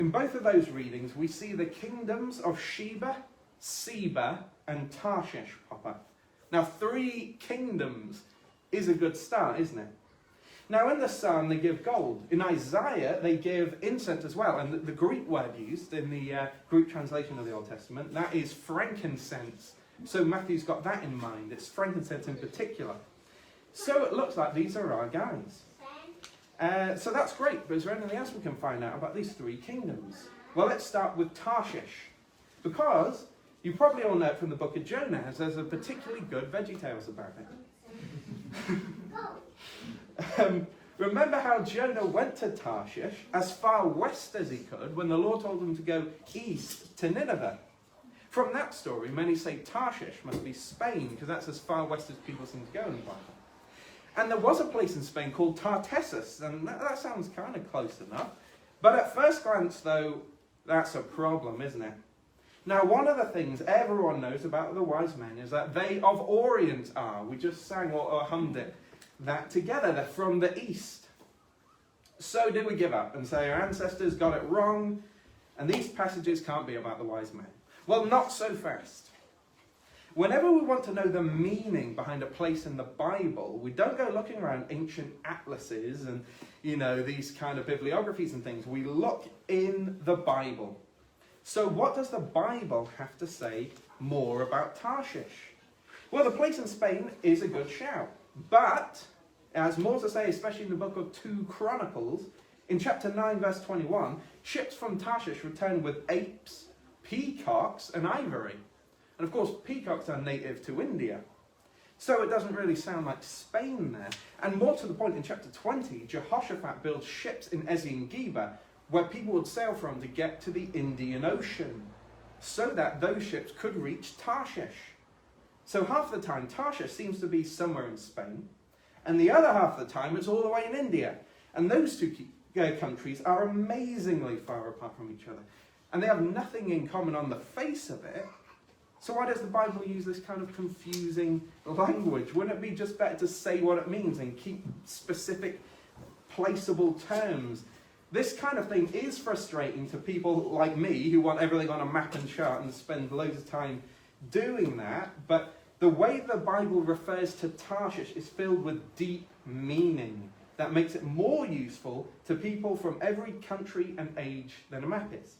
In both of those readings, we see the kingdoms of Sheba, Seba, and Tarshish pop up. Now, 3 kingdoms is a good start, isn't it? Now, in the Psalm, they give gold. In Isaiah, they give incense as well. And the Greek word used in the Greek translation of the Old Testament, that is frankincense. So Matthew's got that in mind. It's frankincense in particular. So it looks like these are our guys. So that's great. But is there anything else we can find out about these 3 kingdoms? Well, let's start with Tarshish. Because you probably all know from the book of Jonah, as there's a particularly good VeggieTales about it. Remember how Jonah went to Tarshish as far west as he could when the Lord told him to go east to Nineveh. From that story, many say Tarshish must be Spain, because that's as far west as people seem to go in the Bible. And there was a place in Spain called Tartessus, and that sounds kind of close enough. But at first glance, though, that's a problem, isn't it? Now, one of the things everyone knows about the wise men is that they of Orient are. We just sang or hummed it. That together, they're from the east. So did we give up and say our ancestors got it wrong and these passages can't be about the wise men? Well, not so fast. Whenever we want to know the meaning behind a place in the Bible, we don't go looking around ancient atlases and, these kind of bibliographies and things. We look in the Bible. So what does the Bible have to say more about Tarshish? Well, the place in Spain is a good shout. But, as more to say, especially in the book of 2 Chronicles, in chapter 9, verse 21, ships from Tarshish return with apes, peacocks, and ivory. And of course, peacocks are native to India. So it doesn't really sound like Spain there. And more to the point, in chapter 20, Jehoshaphat builds ships in Ezion-Geber, where people would sail from to get to the Indian Ocean, so that those ships could reach Tarshish. So half the time, Tarshish seems to be somewhere in Spain, and the other half of the time, it's all the way in India. And those 2 countries are amazingly far apart from each other. And they have nothing in common on the face of it. So why does the Bible use this kind of confusing language? Wouldn't it be just better to say what it means and keep specific, placeable terms? This kind of thing is frustrating to people like me who want everything on a map and chart and spend loads of time doing that, but the way the Bible refers to Tarshish is filled with deep meaning that makes it more useful to people from every country and age than a map is.